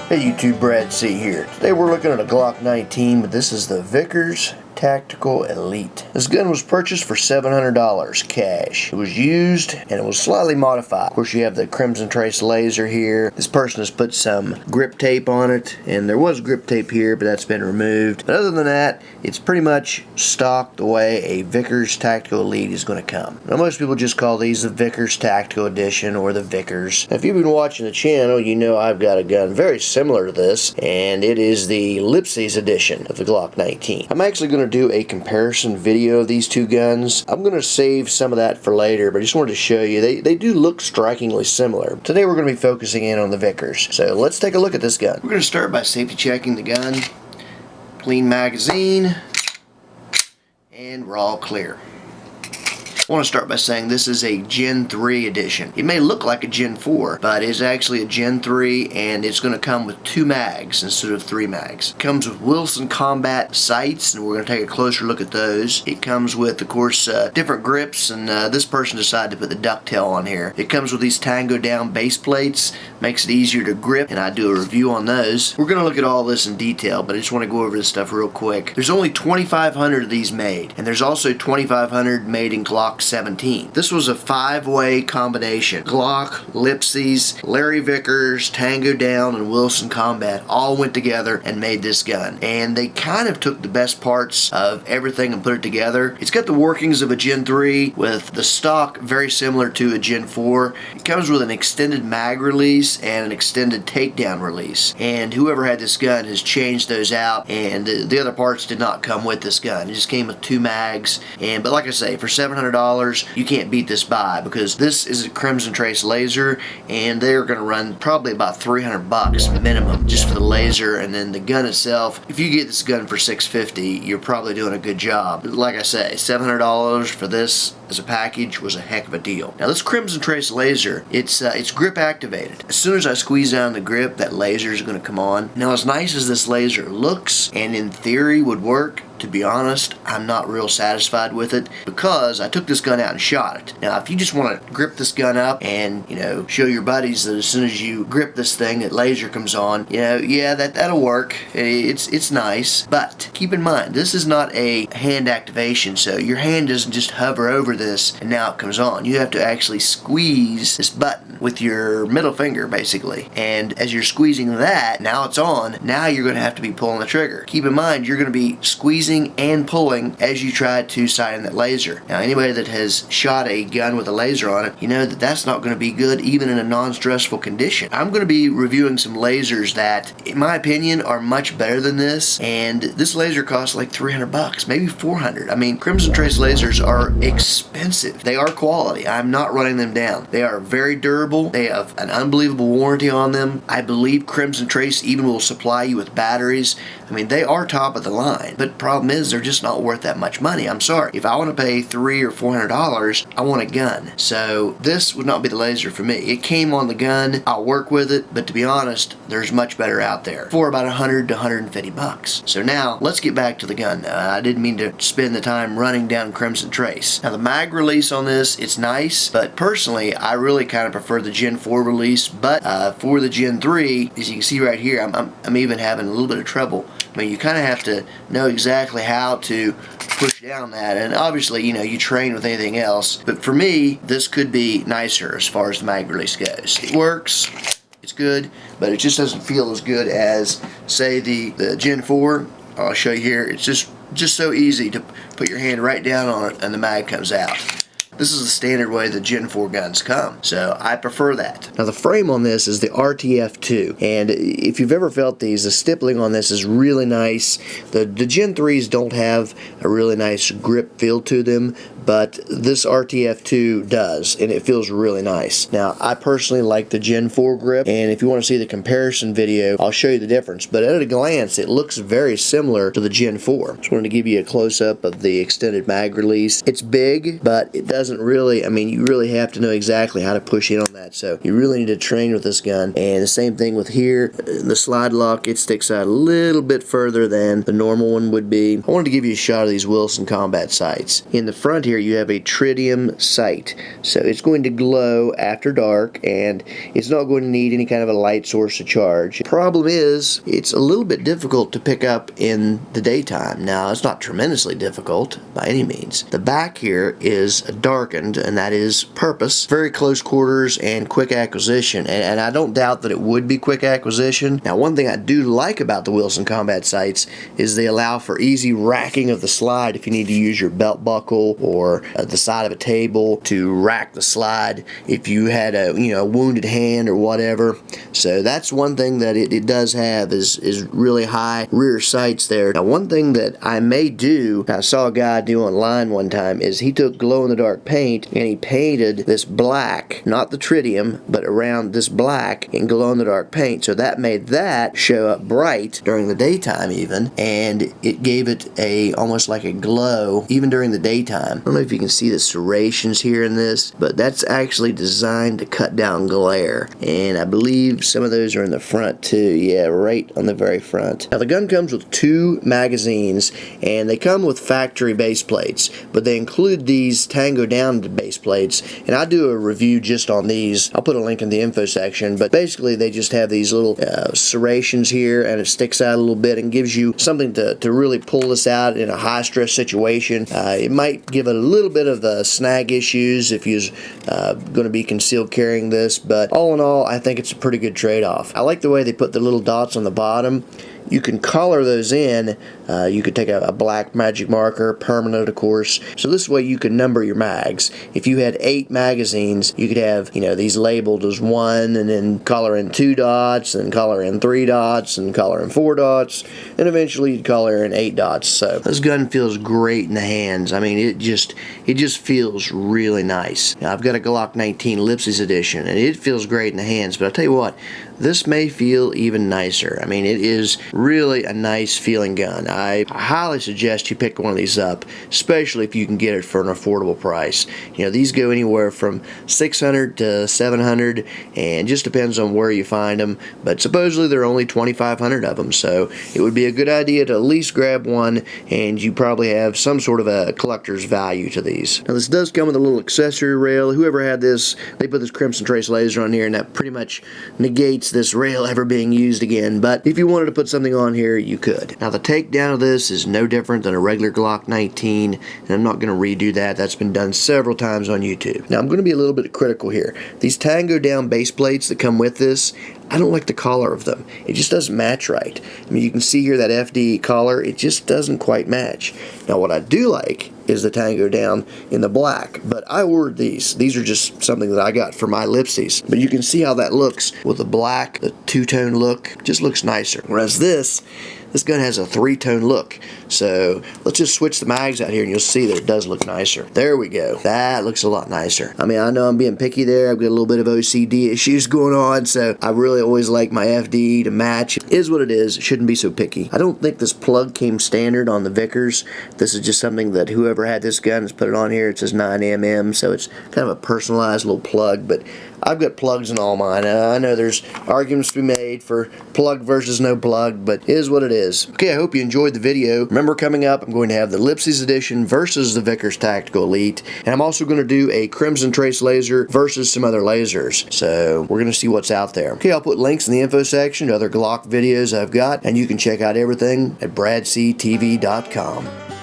Hey YouTube, Brad C here. Today we're looking at a Glock 19, but this is the Vickers Tactical Elite. This gun was purchased for $700 cash. It was used and it was slightly modified. Of course, you have the Crimson Trace laser here. This person has put some grip tape on it, and there was grip tape here, but that's been removed. But other than that, it's pretty much stock the way a Vickers Tactical Elite is going to come. Now, most people just call these the Vickers Tactical Edition or the Vickers. Now, if you've been watching the channel, you know I've got a gun very similar to this, and it is the Ellipses edition of the Glock 19. I'm actually going to do a comparison video of these two guns. I'm going to save some of that for later, but I just wanted to show you they do look strikingly similar. Today we're going to be focusing in on the Vickers. So let's take a look at this gun. We're going to start by safety checking the gun. Clean magazine, and we're all clear. I want to start by saying this is a Gen 3 edition. It may look like a Gen 4, but it's actually a Gen 3, and it's going to come with 2 mags instead of 3 mags. It comes with Wilson Combat sights, and we're going to take a closer look at those. It comes with, of course, different grips, and this person decided to put the ducktail on here. It comes with these Tango down base plates, makes it easier to grip, and I do a review on those. We're going to look at all this in detail, but I just want to go over this stuff real quick. There's only 2,500 of these made, and there's also 2,500 made in Glock 17. This was a 5-way combination. Glock, Ellipses, Larry Vickers, Tango Down, and Wilson Combat all went together and made this gun. And they kind of took the best parts of everything and put it together. It's got the workings of a Gen 3 with the stock very similar to a Gen 4. It comes with an extended mag release and an extended takedown release. And whoever had this gun has changed those out, and the other parts did not come with this gun. It just came with 2 mags. But like I say, for $700, you can't beat this buy, because this is a Crimson Trace laser, and they're going to run probably about $300 minimum just for the laser, and then the gun itself. If you get this gun for $650, you're probably doing a good job. But like I say, $700 for this as a package was a heck of a deal. Now this Crimson Trace laser, it's grip activated. As soon as I squeeze down the grip, that laser is going to come on. Now, as nice as this laser looks and in theory would work, to be honest, I'm not real satisfied with it, because I took this gun out and shot it. Now, if you just want to grip this gun up and, you know, show your buddies that as soon as you grip this thing, that laser comes on, you know, yeah, that'll work. It's nice, but keep in mind, this is not a hand activation, so your hand doesn't just hover over this and now it comes on. You have to actually squeeze this button with your middle finger, basically. And as you're squeezing that, now it's on. Now you're going to have to be pulling the trigger. Keep in mind, you're going to be squeezing and pulling as you try to sight in that laser. Now, anybody that has shot a gun with a laser on it, you know that that's not going to be good even in a non-stressful condition. I'm going to be reviewing some lasers that, in my opinion, are much better than this, and this laser costs like $300, maybe $400. I mean, Crimson Trace lasers are expensive. They are quality. I'm not running them down. They are very durable. They have an unbelievable warranty on them. I believe Crimson Trace even will supply you with batteries. I mean, they are top of the line, but problem is they're just not worth that much money. I'm sorry. If I want to pay $300 or $400, I want a gun. So this would not be the laser for me. It came on the gun. I'll work with it, but to be honest, there's much better out there for about $100 to $150. So now let's get back to the gun. I didn't mean to spend the time running down Crimson Trace. Now the mag release on this, it's nice, but personally I really kind of prefer the Gen 4 release. But for the Gen 3, as you can see right here, I'm even having a little bit of trouble. I mean, you kind of have to know exactly how to push down that, and obviously, you know, you train with anything else, but for me, this could be nicer as far as the mag release goes. It works, it's good, but it just doesn't feel as good as, say, the Gen 4. I'll show you here. It's just so easy to put your hand right down on it and the mag comes out. This is the standard way the Gen 4 guns come, so I prefer that. Now the frame on this is the RTF2, and if you've ever felt these, the stippling on this is really nice. The Gen 3s don't have a really nice grip feel to them, but this RTF2 does, and it feels really nice. Now I personally like the Gen 4 grip, and if you want to see the comparison video, I'll show you the difference, but at a glance it looks very similar to the Gen 4. Just wanted to give you a close-up of the extended mag release. It's big, but it doesn't doesn't really, I mean, you really have to know exactly how to push in on that, so you really need to train with this gun. And the same thing with here, the slide lock, it sticks out a little bit further than the normal one would be. I wanted to give you a shot of these Wilson combat sights. In the front here, you have a tritium sight, so it's going to glow after dark, and it's not going to need any kind of a light source to charge. The problem is, it's a little bit difficult to pick up in the daytime. Now, it's not tremendously difficult by any means. The back here is darkened, and that is purpose. Very close quarters and quick acquisition, and I don't doubt that it would be quick acquisition. Now, one thing I do like about the Wilson combat sights is they allow for easy racking of the slide if you need to use your belt buckle or the side of a table to rack the slide if you had a wounded hand or whatever. So that's one thing that it does have is really high rear sights there. Now, one thing that I may do, I saw a guy do online one time, is he took glow-in-the-dark paint and he painted this black, not the tritium, but around this black in glow-in-the-dark paint. So that made that show up bright during the daytime even, and it gave it almost like a glow even during the daytime. I don't know if you can see the serrations here in this, but that's actually designed to cut down glare, and I believe some of those are in the front too. Yeah, right on the very front. Now, the gun comes with 2 magazines, and they come with factory base plates, but they include these Tango down base plates, and I do a review just on these. I'll put a link in the info section, but basically they just have these little serrations here, and it sticks out a little bit and gives you something to really pull this out in a high stress situation. It might give it a little bit of snag issues if you're going to be concealed carrying this, but all in all, I think it's a pretty good trade-off. I like the way they put the little dots on the bottom. You can color those in. You could take a black magic marker, permanent of course, so this way you can number your mags. If you had 8 magazines, you could have these labeled as 1, and then color in 2 dots, and color in 3 dots, and color in 4 dots, and eventually you'd color in 8 dots. So this gun feels great in the hands. I mean, it just feels really nice. Now, I've got a Glock 19 Lipsies edition, and it feels great in the hands, but I'll tell you what, this may feel even nicer. I mean, it is really a nice feeling gun. I highly suggest you pick one of these up, especially if you can get it for an affordable price. These go anywhere from $600 to $700, and just depends on where you find them, but supposedly there are only 2,500 of them, so it would be a good idea to at least grab one, and you probably have some sort of a collector's value to these. Now, this does come with a little accessory rail. Whoever had this, they put this Crimson Trace laser on here, and that pretty much negates this rail ever being used again, but if you wanted to put something on here, you could. Now, the takedown of this is no different than a regular Glock 19, and I'm not going to redo that. That's been done several times on YouTube. Now, I'm going to be a little bit critical here. These Tango down base plates that come with this, I don't like the collar of them. It just doesn't match right. I mean, you can see here that FDE collar, it just doesn't quite match. Now, what I do like is the Tango down in the black, but I ordered these. These are just something that I got for my Lipsies. But you can see how that looks with the black, the two-tone look, just looks nicer. Whereas this gun has a 3-tone look. So let's just switch the mags out here and you'll see that it does look nicer. There we go. That looks a lot nicer. I mean, I know I'm being picky there. I've got a little bit of OCD issues going on, so I really always like my FDE to match. It is what it is. It shouldn't be so picky. I don't think this plug came standard on the Vickers. This is just something that whoever had this gun has put it on here. It says 9mm, so it's kind of a personalized little plug, but I've got plugs in all mine. I know there's arguments to be made for plug versus no plug, but it is what it is. Okay, I hope you enjoyed the video. Remember, coming up, I'm going to have the Lipsies edition versus the Vickers Tactical Elite, and I'm also going to do a Crimson Trace laser versus some other lasers. So we're going to see what's out there. Okay, I'll put links in the info section to other Glock videos I've got, and you can check out everything at bradctv.com.